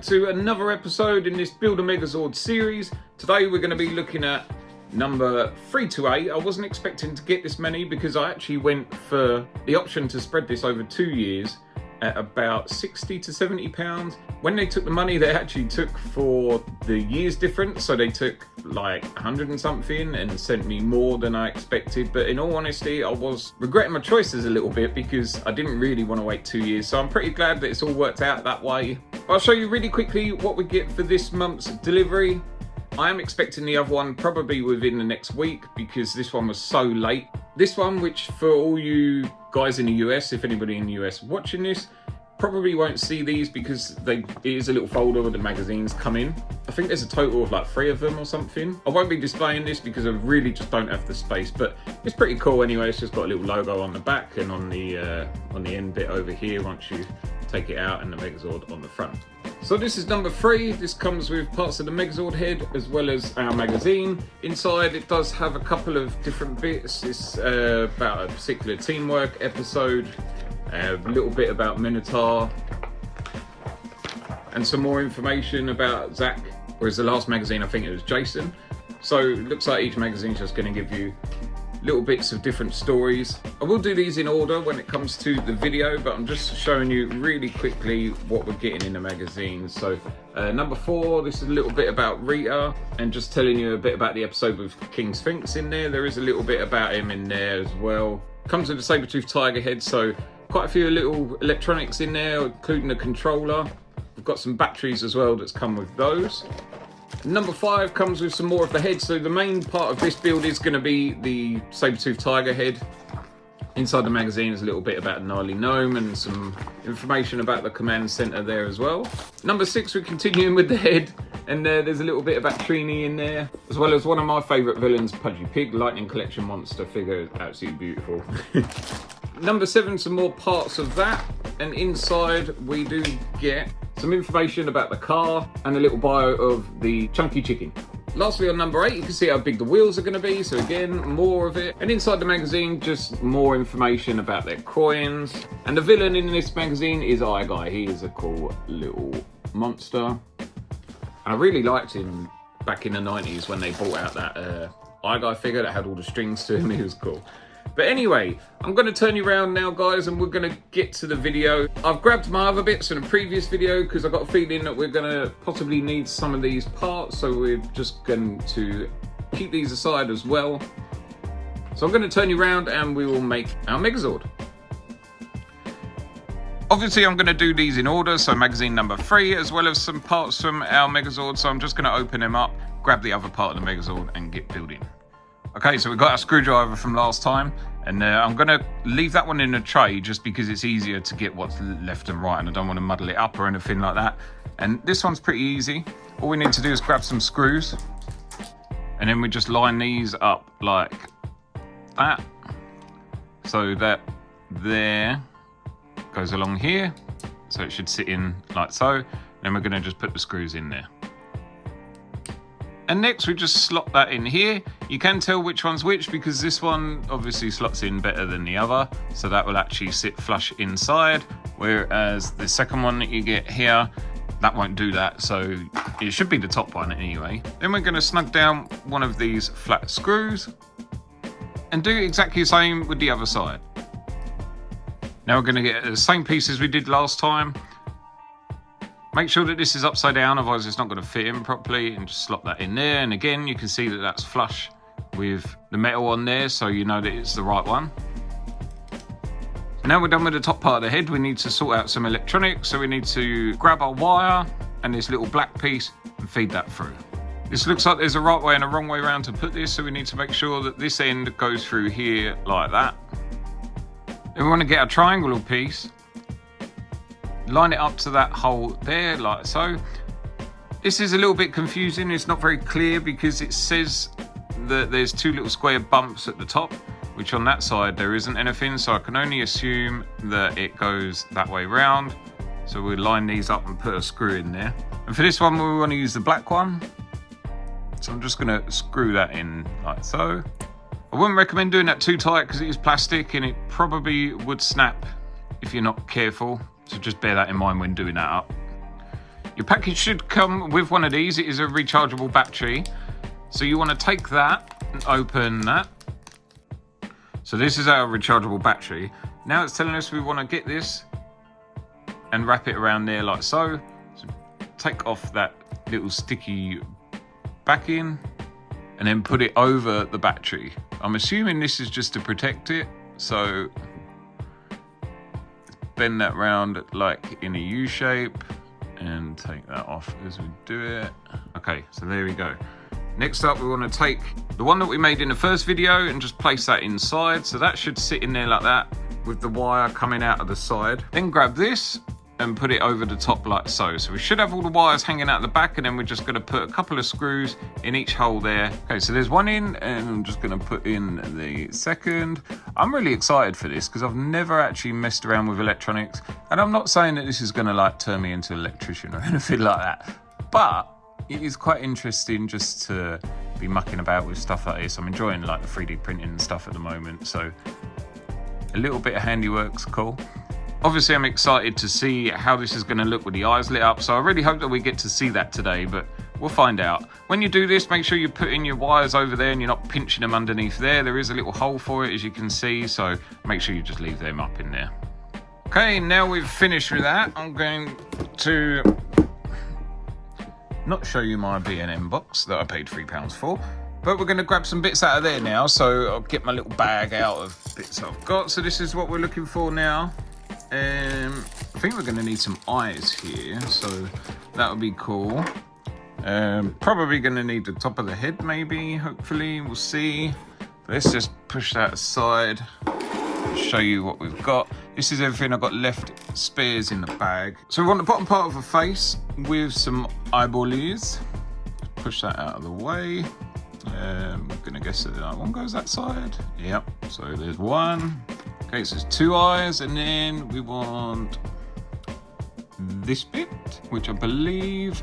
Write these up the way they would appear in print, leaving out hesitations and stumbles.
back to another episode in this Build a Megazord series. Today we're going to be looking at number 3 to 8. I wasn't expecting to get this many because I actually went for the option to spread this over 2 years at about 60 to 70 pounds. When they took the money, they actually took for the years difference, so they took like 100 and something and sent me more than I expected. But in all honesty, I was regretting my choices a little bit because I didn't really want to wait 2 years, so I'm pretty glad that it's all worked out that way. I'll show you really quickly what we get for this month's delivery. I am expecting the other one probably within the next week because this one was so late. This one, which for all you guys in the US, if anybody in the US watching this, probably won't see these because it is a little folder where the magazines come in. I think there's a total of like 3 of them or something. I won't be displaying this because I really just don't have the space, but it's pretty cool anyway. It's just got a little logo on the back and on the end bit over here once you take it out, and the Megazord on the front. So this is number 3. This comes with parts of the Megazord head as well as our magazine. Inside it does have a couple of different bits. It's about a particular teamwork episode, a little bit about Minotaur, and some more information about Zach, whereas the last magazine I think it was Jason. So it looks like each magazine is just going to give you little bits of different stories. I will do these in order when it comes to the video, but I'm just showing you really quickly what we're getting in the magazine. So number 4, this is a little bit about Rita and just telling you a bit about the episode with King Sphinx in there. There is a little bit about him in there as well. Comes with a saber-toothed tiger head, so quite a few little electronics in there, including the controller. We've got some batteries as well that's come with those. Number 5 comes with some more of the head. So the main part of this build is going to be the saber-toothed tiger head. Inside the magazine is a little bit about Gnarly Gnome and some information about the command center there as well. Number 6, we're continuing with the head, and there's a little bit about Trini in there, as well as one of my favourite villains, Pudgy Pig, Lightning Collection monster figure, absolutely beautiful. Number 7, some more parts of that, and inside we do get some information about the car and a little bio of the chunky chicken. Lastly, on number 8, you can see how big the wheels are going to be, so again, more of it. And inside the magazine, just more information about their coins. And the villain in this magazine is Eye Guy. He is a cool little monster. And I really liked him back in the 90s when they brought out that Eye Guy figure that had all the strings to him. He was cool. But anyway, I'm going to turn you around now, guys, and we're going to get to the video. I've grabbed my other bits in a previous video because I've got a feeling that we're going to possibly need some of these parts, so we're just going to keep these aside as well. So I'm going to turn you around and we will make our Megazord. Obviously, I'm going to do these in order, so magazine number 3, as well as some parts from our Megazord. So I'm just going to open them up, grab the other part of the Megazord and get building. Okay, so we've got our screwdriver from last time, and I'm going to leave that one in a tray just because it's easier to get what's left and right, and I don't want to muddle it up or anything like that. And this one's pretty easy. All we need to do is grab some screws, and then we just line these up like that, so that there goes along here, so it should sit in like so. Then we're going to just put the screws in there. And next we just slot that in here. You can tell which one's which because this one obviously slots in better than the other, so that will actually sit flush inside, whereas the second one that you get here, that won't do that, so it should be the top one anyway. Then we're going to snug down one of these flat screws and do exactly the same with the other side. Now we're going to get the same piece as we did last time. Make sure that this is upside down, otherwise it's not going to fit in properly, and just slot that in there. And again, you can see that that's flush with the metal on there, so you know that it's the right one. Now we're done with the top part of the head, we need to sort out some electronics. So we need to grab our wire and this little black piece and feed that through. This looks like there's a right way and a wrong way around to put this, so we need to make sure that this end goes through here like that. Then we want to get a triangular piece, line it up to that hole there like so. This is a little bit confusing, it's not very clear because it says that there's 2 little square bumps at the top, which on that side there isn't anything, so I can only assume that it goes that way round. So we'll line these up and put a screw in there. And for this one we want to use the black one, so I'm just going to screw that in like so. I wouldn't recommend doing that too tight because it is plastic and it probably would snap if you're not careful. So just bear that in mind when doing that up. Your package should come with one of these. It is a rechargeable battery. So you want to take that and open that. So this is our rechargeable battery. Now it's telling us we want to get this and wrap it around there like so. So take off that little sticky backing and then put it over the battery. I'm assuming this is just to protect it. So bend that round like in a U shape and take that off as we do it. Okay, so there we go. Next up, we want to take the one that we made in the first video and just place that inside. So that should sit in there like that with the wire coming out of the side. Then grab this and put it over the top like so. So we should have all the wires hanging out the back, and then we're just going to put a couple of screws in each hole there. Okay, so there's one in, and I'm just going to put in the second. I'm really excited for this because I've never actually messed around with electronics, and I'm not saying that this is going to like turn me into an electrician or anything like that, but it is quite interesting just to be mucking about with stuff like this. I'm enjoying like the 3D printing and stuff at the moment, so a little bit of handiwork's cool. Obviously, I'm excited to see how this is going to look with the eyes lit up, so I really hope that we get to see that today, but we'll find out. When you do this, make sure you put in your wires over there and you're not pinching them underneath there. There is a little hole for it, as you can see, so make sure you just leave them up in there. Okay, now we've finished with that, I'm going to not show you my B&M box that I paid £3 for, but we're going to grab some bits out of there now. So I'll get my little bag out of bits I've got. So this is what we're looking for now. I think we're going to need some eyes here, so that would be cool. Probably going to need the top of the head, maybe, hopefully, we'll see. Let's just push that aside and show you what we've got. This is everything I've got left spares in the bag. So we want the bottom part of a face with some eyeballies. Push that out of the way. I'm gonna guess that that one goes that side. Yep, so there's one. Okay, so there's two eyes, and then we want this bit, which I believe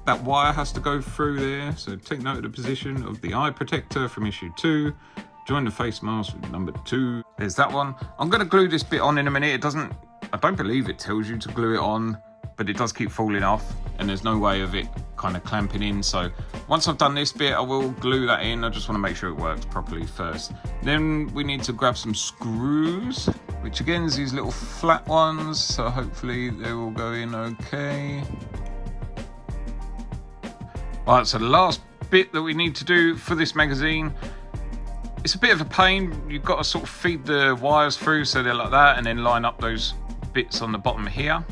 that wire has to go through there. So take note of the position of the eye protector from issue 2. Join the face mask with number 2. There's that one. I'm going to glue this bit on in a minute. I don't believe it tells you to glue it on, but it does keep falling off, and there's no way of it kind of clamping in. So once I've done this bit, I will glue that in. I just want to make sure it works properly first. Then we need to grab some screws, which again is these little flat ones. So hopefully they will go in okay. Right, so the last bit that we need to do for this magazine, it's a bit of a pain. You've got to sort of feed the wires through so they're like that, and then line up those bits on the bottom here.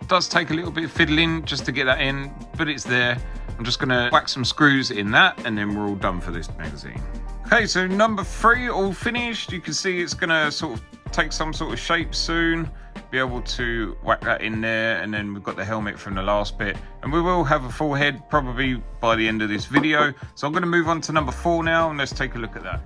It does take a little bit of fiddling just to get that in, but it's there. I'm just going to whack some screws in that, and then we're all done for this magazine. Okay, so number 3 all finished. You can see it's going to sort of take some sort of shape soon. Be able to whack that in there, and then we've got the helmet from the last bit, and we will have a full head probably by the end of this video. So I'm going to move on to number 4 now, and let's take a look at that.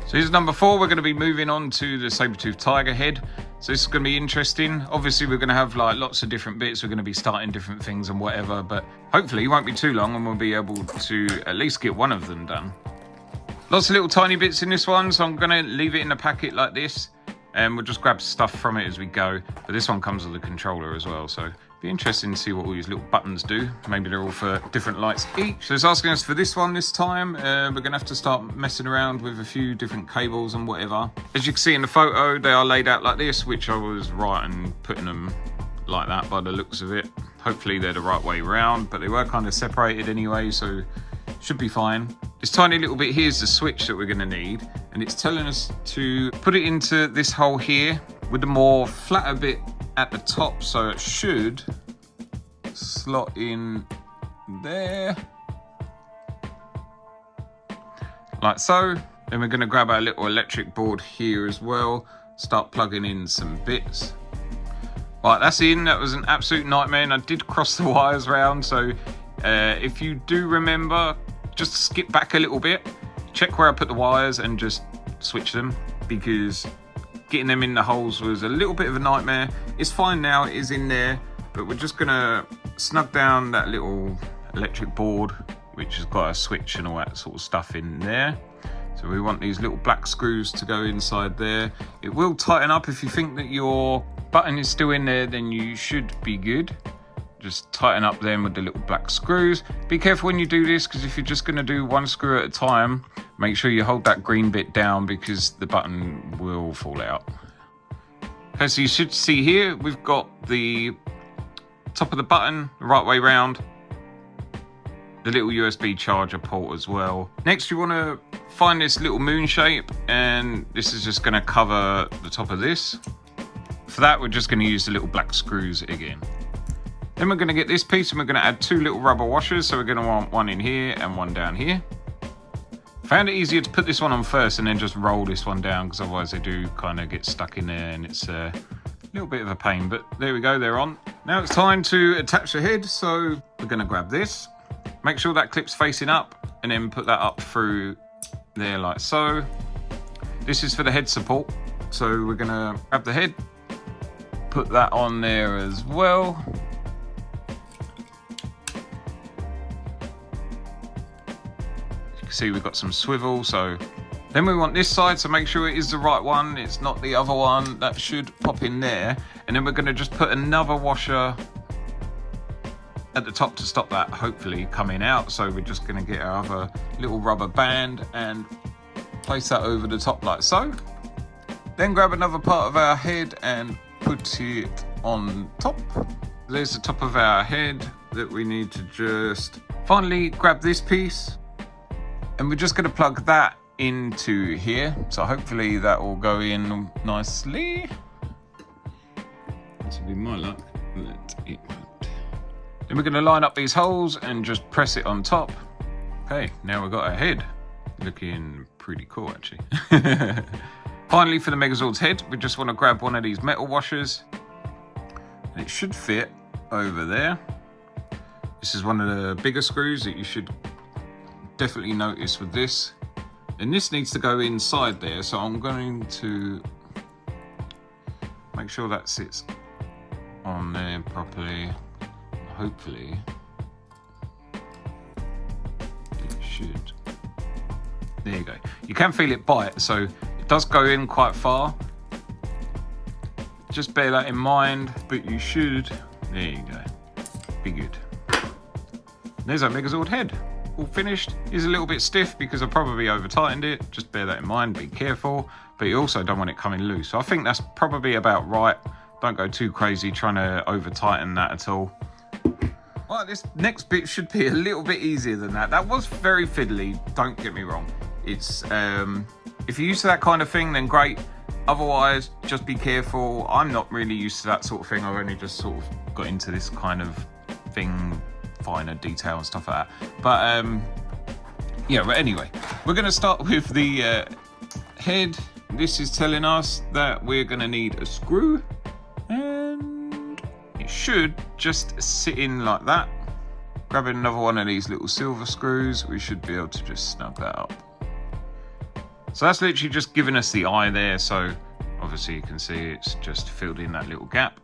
So here's number 4. We're going to be moving on to the saber-toothed tiger head. So this is going to be interesting. Obviously we're going to have like lots of different bits. We're going to be starting different things and whatever, but hopefully it won't be too long and we'll be able to at least get one of them done. Lots of little tiny bits in this one, so I'm going to leave it in a packet like this, and we'll just grab stuff from it as we go. But this one comes with a controller as well, so it'll be interesting to see what all these little buttons do. Maybe they're all for different lights each. So it's asking us for this one this time. We're going to have to start messing around with a few different cables and whatever. As you can see in the photo, they are laid out like this, which I was right in putting them like that by the looks of it. Hopefully they're the right way around, but they were kind of separated anyway, so should be fine. This tiny little bit here is the switch that we're going to need, and it's telling us to put it into this hole here with the more flatter bit at the top, so it should slot in there like so. Then we're going to grab our little electric board here as well, start plugging in some bits. Right, that's in. That was an absolute nightmare, and I did cross the wires round, so if you do remember, just skip back a little bit, check where I put the wires and just switch them, because getting them in the holes was a little bit of a nightmare. It's fine now, it is in there, but we're just gonna snug down that little electric board, which has got a switch and all that sort of stuff in there. So we want these little black screws to go inside there. It will tighten up. If you think that your button is still in there, then you should be good. Just tighten up them with the little black screws. Be careful when you do this, because if you're just going to do one screw at a time, make sure you hold that green bit down because the button will fall out. Okay, so you should see here, we've got the top of the button the right way round, the little USB charger port as well. Next, you want to find this little moon shape, and this is just going to cover the top of this. For that, we're just going to use the little black screws again. Then we're going to get this piece and we're going to add two little rubber washers. So we're going to want one in here and one down here. Found it easier to put this one on first and then just roll this one down, because otherwise they do kind of get stuck in there and it's a little bit of a pain. But there we go, they're on. Now it's time to attach the head. So we're going to grab this. Make sure that clip's facing up and then put that up through there like so. This is for the head support. So we're going to grab the head, put that on there as well. See, we've got some swivel. So then we want this side, so make sure it is the right one, it's not the other one. That should pop in there, and then we're going to just put another washer at the top to stop that hopefully coming out. So we're just going to get our other little rubber band and place that over the top like so. Then grab another part of our head and put it on top. There's the top of our head that we need to just finally grab this piece. And we're just going to plug that into here. So hopefully that will go in nicely. This will be my luck, but it won't. Then we're going to line up these holes and just press it on top. Okay, now we've got our head. Looking pretty cool, actually. Finally, for the Megazord's head, we just want to grab one of these metal washers. And it should fit over there. This is one of the bigger screws that you should definitely notice with this, and this needs to go inside there, so I'm going to make sure that sits on there properly. Hopefully it should. There you go. You can feel it bite, so it does go in quite far. Just bear that in mind, but you should. There you go. Be good. There's our Megazord head. All finished. Is a little bit stiff because I probably over tightened it. Just bear that in mind, be careful, but you also don't want it coming loose. So I think that's probably about right. Don't go too crazy trying to over tighten that at all. Well, this next bit should be a little bit easier than that. That was very fiddly, don't get me wrong. It's if you're used to that kind of thing, then great. Otherwise, just be careful. I'm not really used to that sort of thing. I've only just sort of got into this kind of thing, finer detail and stuff like that. But yeah, but anyway, we're going to start with the head. This is telling us that we're going to need a screw, and it should just sit in like that. Grabbing another one of these little silver screws, we should be able to just snug that up. So that's literally just giving us the eye there. So obviously you can see it's just filled in that little gap.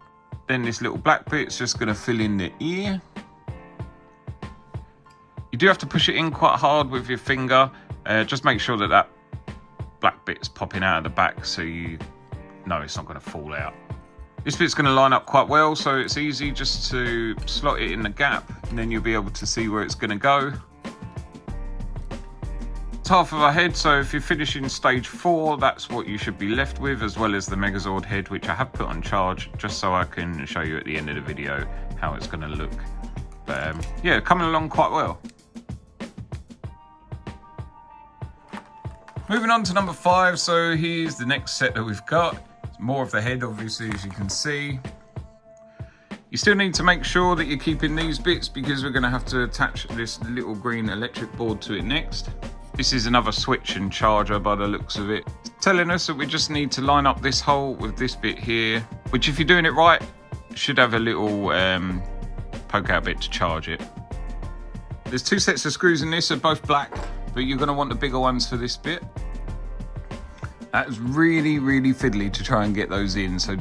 Then this little black bit's just going to fill in the ear. You do have to push it in quite hard with your finger. Just make sure that that black bit's popping out of the back so you know it's not going to fall out. This bit's going to line up quite well, so it's easy just to slot it in the gap, and then you'll be able to see where it's going to go. It's half of our head, so if you're finishing stage 4, that's what you should be left with, as well as the Megazord head, which I have put on charge just so I can show you at the end of the video how it's going to look. But yeah, coming along quite well. Moving on to number 5, so here's the next set that we've got. It's more of the head, obviously, as you can see. You still need to make sure that you're keeping these bits, because we're going to have to attach this little green electric board to it next. This is another switch and charger by the looks of it. It's telling us that we just need to line up this hole with this bit here, which if you're doing it right, should have a little poke out bit to charge it. There's 2 sets of screws in this, they're both black, but you're going to want the bigger ones for this bit. That's really, really fiddly to try and get those in, so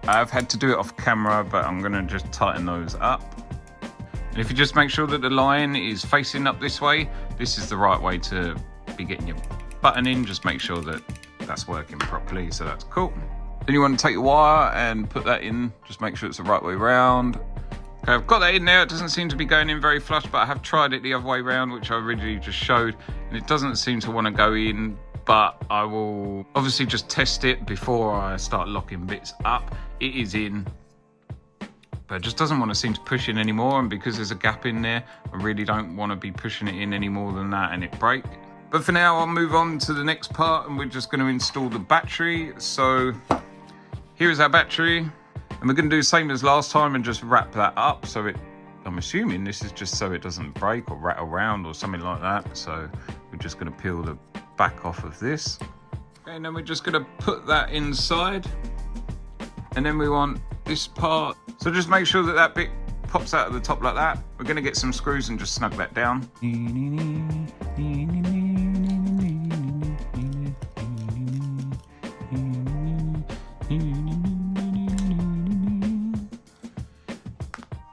I've had to do it off camera, but I'm going to just tighten those up. And if you just make sure that the line is facing up this way, this is the right way to be getting your button in. Just make sure that that's working properly, so that's cool. Then you want to take your wire and put that in, just make sure it's the right way around. Okay, I've got that in there. It doesn't seem to be going in very flush, but I have tried it the other way around, which I originally just showed, and it doesn't seem to want to go in, but I will obviously just test it before I start locking bits up. It is in, but it just doesn't want to seem to push in anymore, and because there's a gap in there, I really don't want to be pushing it in any more than that and it break. But for now, I'll move on to the next part, and we're just going to install the battery. So here is our battery. And we're going to do the same as last time and just wrap that up. So it, I'm assuming this is just so it doesn't break or rattle around or something like that. So we're just going to peel the back off of this. Okay, and then we're just going to put that inside. And then we want this part. So just make sure that that bit pops out of the top like that. We're going to get some screws and just snug that down.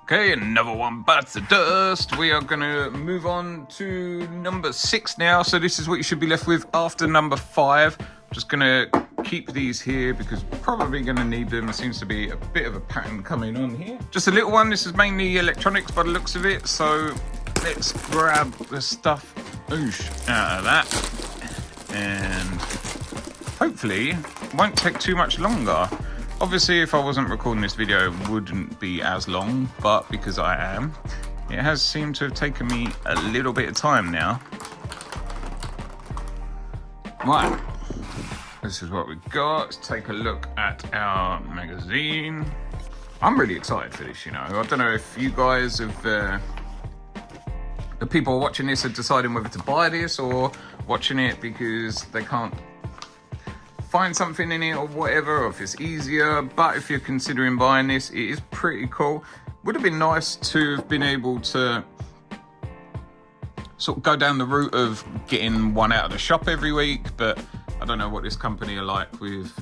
Okay, another one bites the dust. We are going to move on to number 6 now. So this is what you should be left with after number 5. Just going to keep these here because we're probably going to need them. There seems to be a bit of a pattern coming on here. Just a little one. This is mainly electronics by the looks of it. So let's grab the stuff out of that. And hopefully it won't take too much longer. Obviously, if I wasn't recording this video, it wouldn't be as long, but because I am, it has seemed to have taken me a little bit of time now. Right, this is what we got. Let's take a look at our magazine. I'm really excited for this, you know. I don't know if you guys have, the people watching this are deciding whether to buy this or watching it because they can't find something in it or whatever, or if it's easier. But if you're considering buying this, it is pretty cool. Would have been nice to have been able to sort of go down the route of getting one out of the shop every week, but I don't know what this company are like with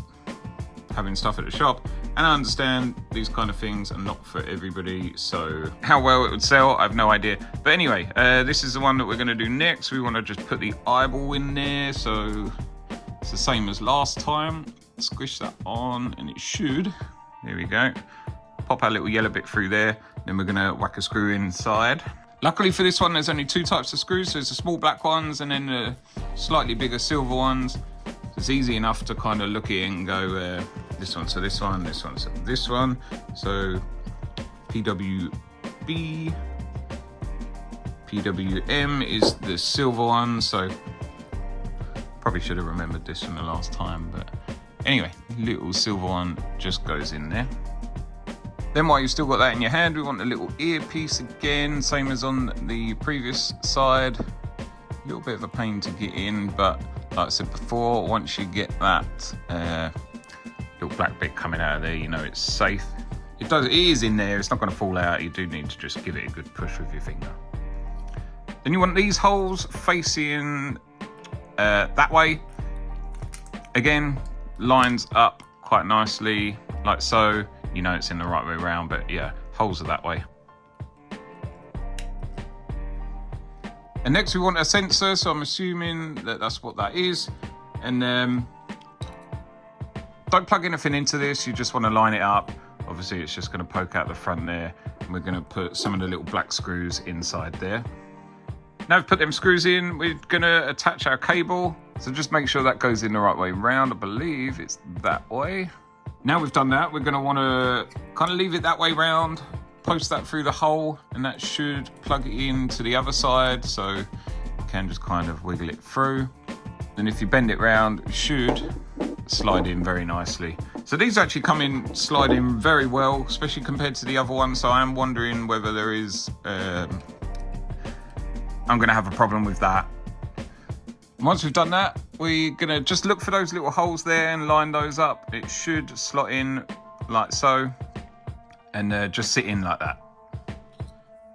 having stuff at the shop, and I understand these kind of things are not for everybody, so how well it would sell, I have no idea. But anyway, this is the one that we're going to do next. We want to just put the eyeball in there, so it's the same as last time. Squish that on and it should, there we go, pop our little yellow bit through there. Then we're gonna whack a screw inside. Luckily for this one, there's only 2 types of screws. So there's the small black ones and then the slightly bigger silver ones. It's easy enough to kind of look at it and go, this one's for this one, this one's for this one. So PWB, PWM is the silver one. So probably should have remembered this from the last time, but anyway, little silver one just goes in there. Then while you've still got that in your hand, we want a little earpiece again, same as on the previous side. A little bit of a pain to get in, but like I said before, once you get that little black bit coming out of there, you know it's safe. It is in there, it's not going to fall out. You do need to just give it a good push with your finger. Then you want these holes facing that way. Again, lines up quite nicely like so. You know it's in the right way around, but yeah, holes are that way. And next we want a sensor, so I'm assuming that that's what that is. And don't plug anything into this, you just want to line it up. Obviously it's just going to poke out the front there, and we're going to put some of the little black screws inside there. Now we've put them screws in, we're going to attach our cable. So just make sure that goes in the right way round. I believe it's that way. Now we've done that, we're going to want to kind of leave it that way round, post that through the hole, and that should plug it in to the other side. So you can just kind of wiggle it through. And if you bend it round, it should slide in very nicely. So these actually come in, slide in very well, especially compared to the other one. So I am wondering whether there is, I'm going to have a problem with that. Once we've done that, we're going to just look for those little holes there and line those up. It should slot in like so, and just sit in like that.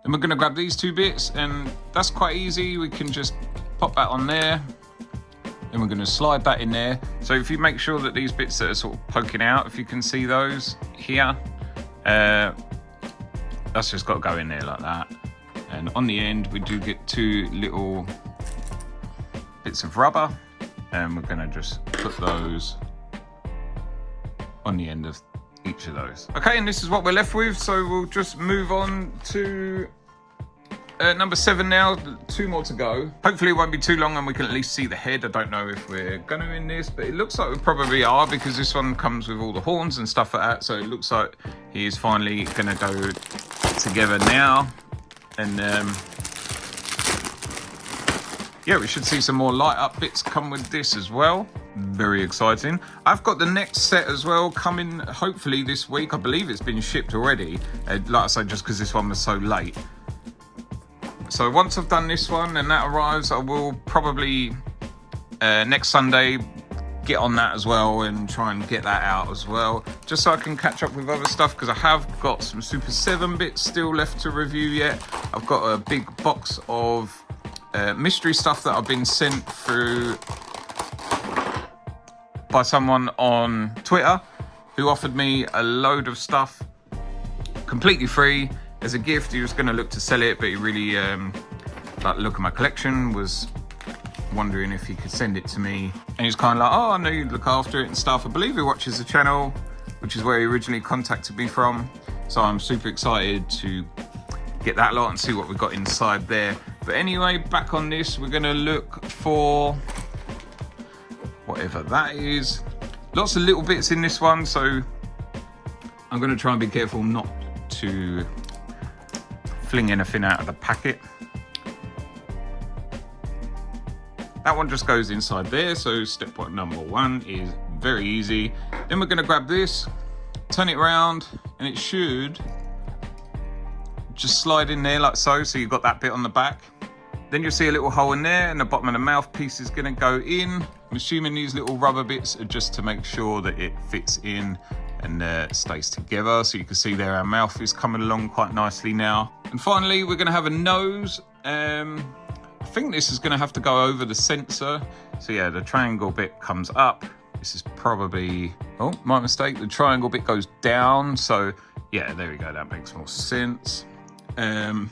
Then we're going to grab these 2 bits, and that's quite easy. We can just pop that on there, and we're going to slide that in there. So if you make sure that these bits that are sort of poking out, if you can see those here, that's just got to go in there like that. And on the end, we do get 2 little bits of rubber, and we're going to just put those on the end of each of those. Okay, and this is what we're left with, so we'll just move on to number 7 now. 2 more to go. Hopefully it won't be too long and we can at least see the head. I don't know if we're going to in this, but it looks like we probably are, because this one comes with all the horns and stuff like that, so it looks like he is finally going to go together now. And yeah, we should see some more light up bits come with this as well. Very exciting. I've got the next set as well coming hopefully this week. I believe it's been shipped already, like I say, just because this one was so late. So once I've done this one and that arrives, I will probably next Sunday get on that as well and try and get that out as well, just so I can catch up with other stuff, because I have got some Super 7 bits still left to review yet. I've got a big box of mystery stuff that I've been sent through by someone on Twitter who offered me a load of stuff completely free as a gift. He was going to look to sell it, but he really like look at my collection, was wondering if he could send it to me, and he's kind of like, oh, I know you'd look after it and stuff. I believe he watches the channel, which is where he originally contacted me from, so I'm super excited to get that lot and see what we've got inside there. But anyway, back on this, we're going to look for whatever that is. Lots of little bits in this one, so I'm going to try and be careful not to fling anything out of the packet. That one just goes inside there, so step number 1 is very easy. Then we're going to grab this, turn it around, and it should just slide in there like so, so you've got that bit on the back. Then you'll see a little hole in there, and the bottom of the mouthpiece is going to go in. I'm assuming these little rubber bits are just to make sure that it fits in and stays together. So you can see there our mouth is coming along quite nicely now. And finally, we're going to have a nose. I think this is going to have to go over the sensor. So yeah, the triangle bit comes up. This is probably, oh, my mistake. The triangle bit goes down. So yeah, there we go. That makes more sense. Then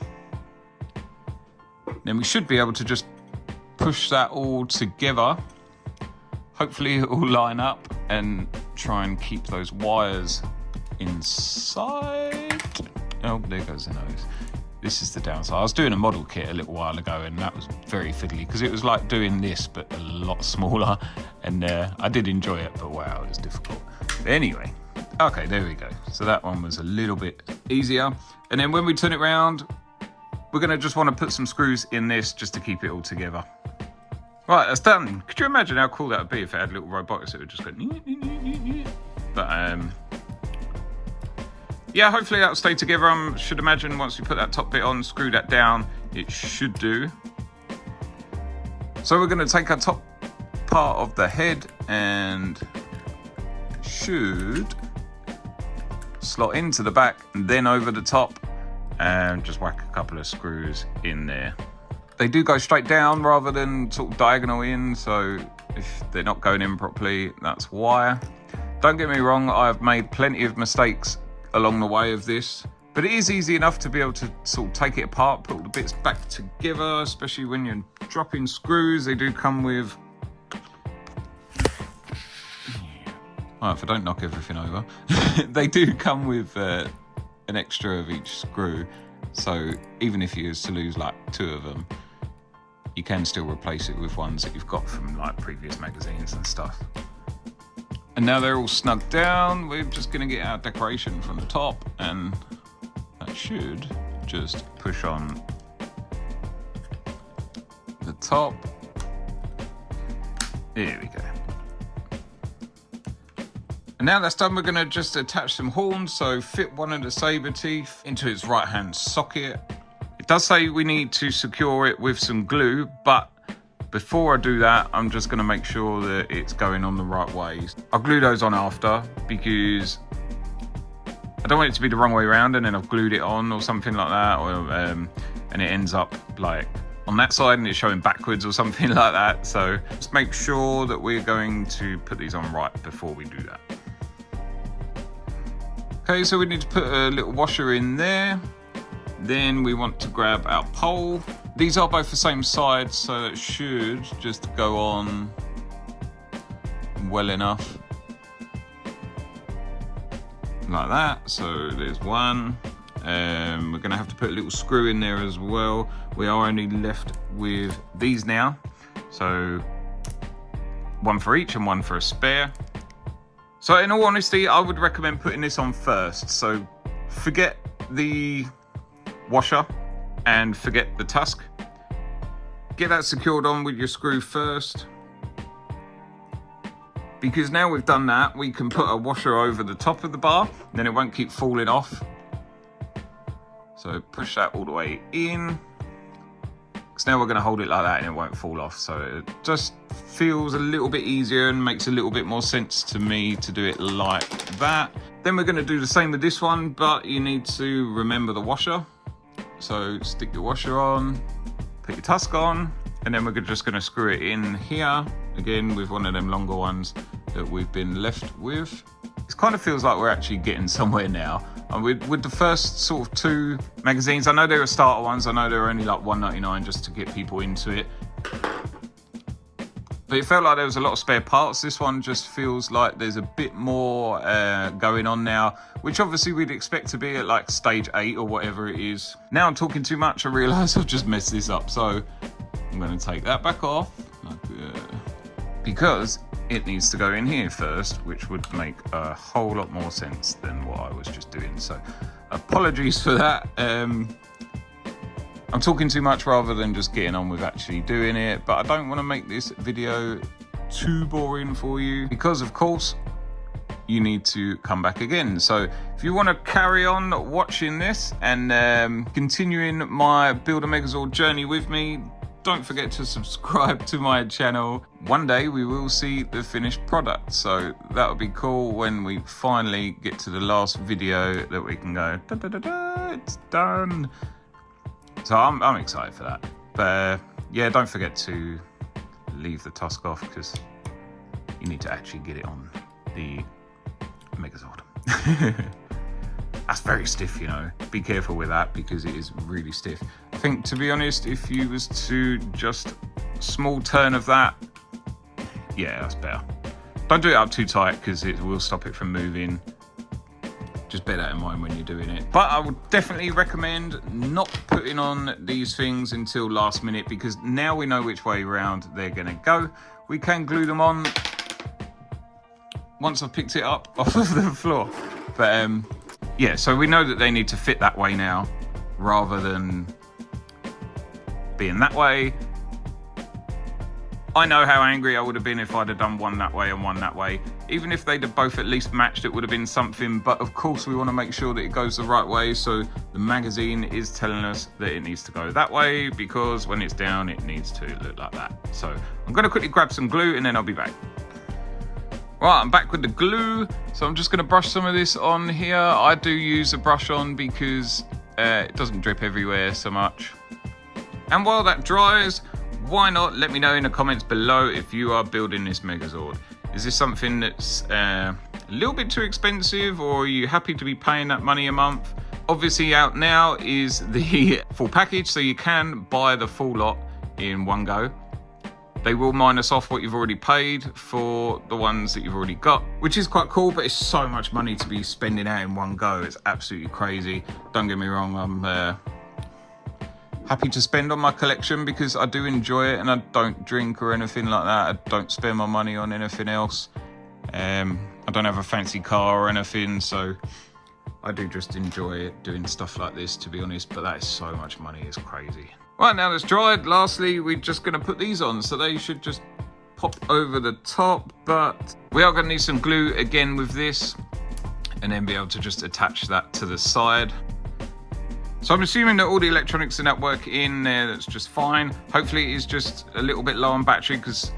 we should be able to just push that all together. Hopefully it will line up and try and keep those wires inside. Oh, there goes the nose. This is the downside. I was doing a model kit a little while ago, and that was very fiddly because it was like doing this but a lot smaller, and I did enjoy it, but wow, it was difficult. But anyway, okay, there we go. So that one was a little bit easier. And then when we turn it around, we're going to just want to put some screws in this just to keep it all together. Right, that's done. Could you imagine how cool that would be if it had little robotics that would just go... But, yeah, hopefully that'll stay together. I should imagine once you put that top bit on, screw that down, it should do. So we're going to take our top part of the head and should slot into the back and then over the top, and just whack a couple of screws in there. They do go straight down rather than sort of diagonal in, so if they're not going in properly, that's why. Don't get me wrong, I've made plenty of mistakes along the way of this, but it is easy enough to be able to sort of take it apart, put all the bits back together, especially when you're dropping screws. They do come with... Oh, if I don't knock everything over. They do come with an extra of each screw, so even if you used to lose like 2 of them, you can still replace it with ones that you've got from like previous magazines and stuff. And now they're all snugged down, we're just going to get our decoration from the top, and that should just push on the top. There we go. And now that's done, we're going to just attach some horns, so fit one of the saber teeth into its right hand socket. It does say we need to secure it with some glue, but before I do that, I'm just going to make sure that it's going on the right way. I'll glue those on after, because I don't want it to be the wrong way around and then I've glued it on or something like that, or and it ends up like on that side and it's showing backwards or something like that. So just make sure that we're going to put these on right before we do that. Okay, so we need to put a little washer in there. Then we want to grab our pole. These are both the same side, so it should just go on well enough. like that. So there's one. We're going to have to put a little screw in there as well. We are only left with these now. So one for each and one for a spare. So in all honesty, I would recommend putting this on first. So forget the washer and forget the tusk. Get that secured on with your screw first. Because now we've done that, we can put a washer over the top of the bar, then it won't keep falling off. So push that all the way in. Because now we're going to hold it like that and it won't fall off. So it just feels a little bit easier and makes a little bit more sense to me to do it like that. Then we're going to do the same with this one, but you need to remember the washer. So stick your washer on, put your tusk on, and then we're just going to screw it in here, again with one of them longer ones that we've been left with. It kind of feels like we're actually getting somewhere now. And with the first sort of 2 magazines, I know there are starter ones, I know they're only like $1.99 just to get people into it. But it felt like there was a lot of spare parts. This one just feels like there's a bit more going on now, which obviously we'd expect to be at like stage 8 or whatever it is. Now I'm talking too much, I realise I've just messed this up. So I'm going to take that back off, because it needs to go in here first, which would make a whole lot more sense than what I was just doing. So apologies for that. I'm talking too much rather than just getting on with actually doing it, but I don't want to make this video too boring for you, because of course you need to come back again. So if you want to carry on watching this and continuing my Build a Megazord journey with me, don't forget to subscribe to my channel. One day we will see the finished product, so that would be cool when we finally get to the last video that we can go da, da, da, da, it's done. So I'm excited for that. But yeah, don't forget to leave the tusk off, because you need to actually get it on the Megazord. That's very stiff, you know. Be careful with that, because it is really stiff. I think, to be honest, if you was to just small turn of that, yeah, that's better. Don't do it up too tight, because it will stop it from moving. Just bear that in mind when you're doing it. But I would definitely recommend not putting on these things until last minute, because now we know which way around they're gonna go. We can glue them on once I've picked it up off of the floor. But yeah, so we know that they need to fit that way now, rather than being that way. I know how angry I would have been if I'd have done one that way and one that way. Even if they'd have both at least matched, it would have been something. But of course we want to make sure that it goes the right way. So the magazine is telling us that it needs to go that way, because when it's down, it needs to look like that. So I'm going to quickly grab some glue and then I'll be back. Right, I'm back with the glue. So I'm just going to brush some of this on here. I do use a brush on because it doesn't drip everywhere so much. And while that dries, why not let me know in the comments below if you are building this Megazord. Is this something that's a little bit too expensive, or are you happy to be paying that money a month? Obviously out now is the full package, so you can buy the full lot in one go. They will minus off what you've already paid for the ones that you've already got, which is quite cool, but it's so much money to be spending out in one go. It's absolutely crazy. Don't get me wrong, I'm happy to spend on my collection because I do enjoy it, and I don't drink or anything like that. I don't spend my money on anything else. I don't have a fancy car or anything, so I do just enjoy doing stuff like this, to be honest, but that is so much money, it's crazy. Right, now that's dried, lastly, we're just going to put these on, so they should just pop over the top, but we are going to need some glue again with this, and then be able to just attach that to the side. So I'm assuming that all the electronics in that work in there, that's just fine. Hopefully it's just a little bit low on battery, because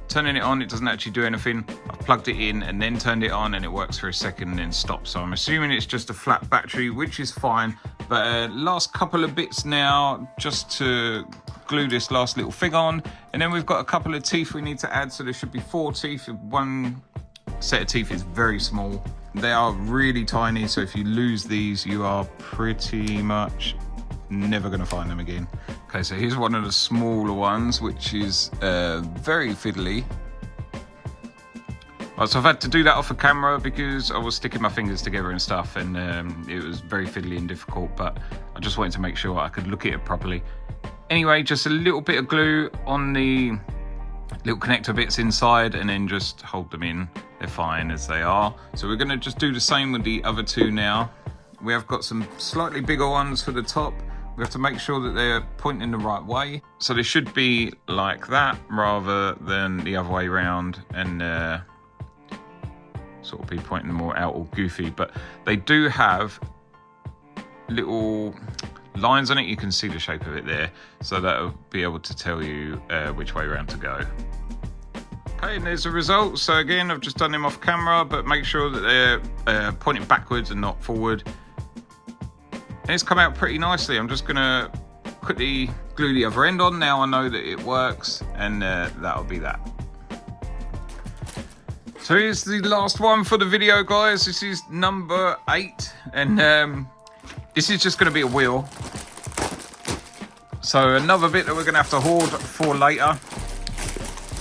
turning it on, it doesn't actually do anything. I've plugged it in and then turned it on, and it works for a second and then stops. So I'm assuming it's just a flat battery, which is fine. But last couple of bits now, just to glue this last little thing on. And then we've got a couple of teeth we need to add. So there should be 4 teeth. One set of teeth is very small. They are really tiny, so if you lose these, you are pretty much never going to find them again. Okay, so here's one of the smaller ones, which is very fiddly. Right, so I've had to do that off of camera because I was sticking my fingers together and stuff, and it was very fiddly and difficult, but I just wanted to make sure I could look at it properly. Anyway, just a little bit of glue on the little connector bits inside, and then just hold them in. They're fine as they are. So we're going to just do the same with the other two now. We have got some slightly bigger ones for the top. We have to make sure that they're pointing the right way. So they should be like that rather than the other way around, and sort of be pointing more out all goofy. But they do have little lines on it. You can see the shape of it there, so that'll be able to tell you which way around to go. Okay, and there's the results. So again, I've just done them off camera, but make sure that they're pointing backwards and not forward. And it's come out pretty nicely. I'm just gonna quickly glue the other end on. Now I know that it works, and that'll be that. So here's the last one for the video, guys. This is number 8, and this is just going to be a wheel. So another bit that we're going to have to hoard for later,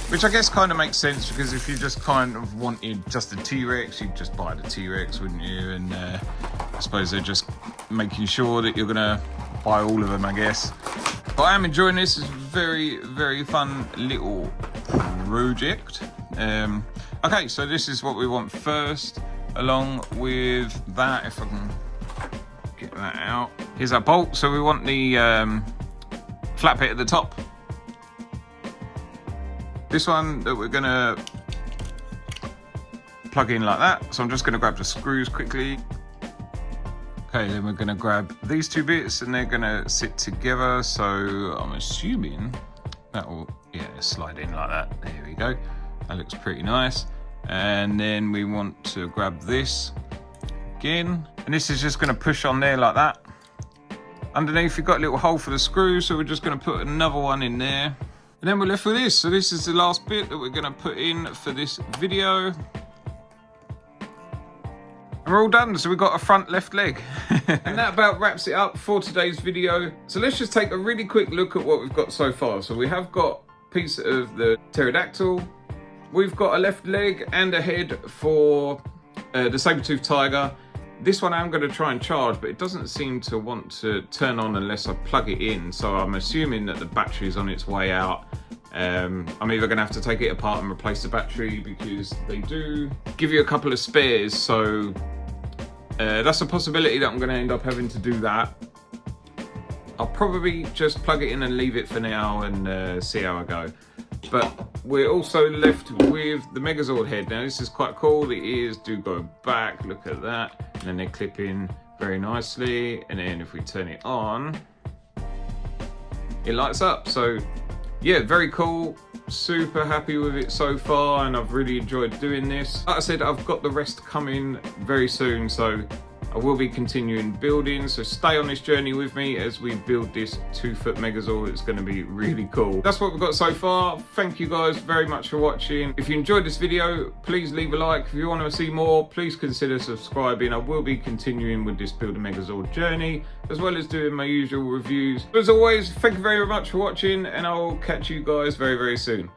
which I guess kind of makes sense, because if you just kind of wanted just a T-Rex, you'd just buy the T-Rex, wouldn't you? And I suppose they're just making sure that you're going to buy all of them, I guess. But I am enjoying this. It's a very, very fun little project. Okay, so this is what we want first, along with that, if I can get that out. Here's our bolt. So we want the flat bit at the top. This one that we're gonna plug in like that. So I'm just gonna grab the screws quickly. Okay, then we're gonna grab these two bits and they're gonna sit together. So I'm assuming that will, yeah, slide in like that. There we go. That looks pretty nice. And then we want to grab this again. And this is just gonna push on there like that. Underneath you've got a little hole for the screw, so we're just gonna put another one in there. And then we're left with this. So this is the last bit that we're gonna put in for this video. And we're all done, so we've got a front left leg. And that about wraps it up for today's video. So let's just take a really quick look at what we've got so far. So we have got a piece of the pterodactyl. We've got a left leg and a head for the saber-toothed tiger. This one I'm going to try and charge, but it doesn't seem to want to turn on unless I plug it in. So I'm assuming that the battery's on its way out. I'm either going to have to take it apart and replace the battery, because they do give you a couple of spares. So that's a possibility that I'm going to end up having to do that. I'll probably just plug it in and leave it for now and see how I go. But we're also left with the Megazord head. Now this is quite cool. The ears do go back, look at that. And then they clip in very nicely. And then if we turn it on, it lights up. So yeah, very cool. Super happy with it so far, and I've really enjoyed doing this. Like I said, I've got the rest coming very soon, so I will be continuing building, so stay on this journey with me as we build this 2-foot Megazord. It's going to be really cool. That's what we've got so far. Thank you guys very much for watching. If you enjoyed this video, please leave a like. If you want to see more, please consider subscribing. I will be continuing with this Build a Megazord journey, as well as doing my usual reviews. As always, thank you very much for watching, and I will catch you guys very, very soon.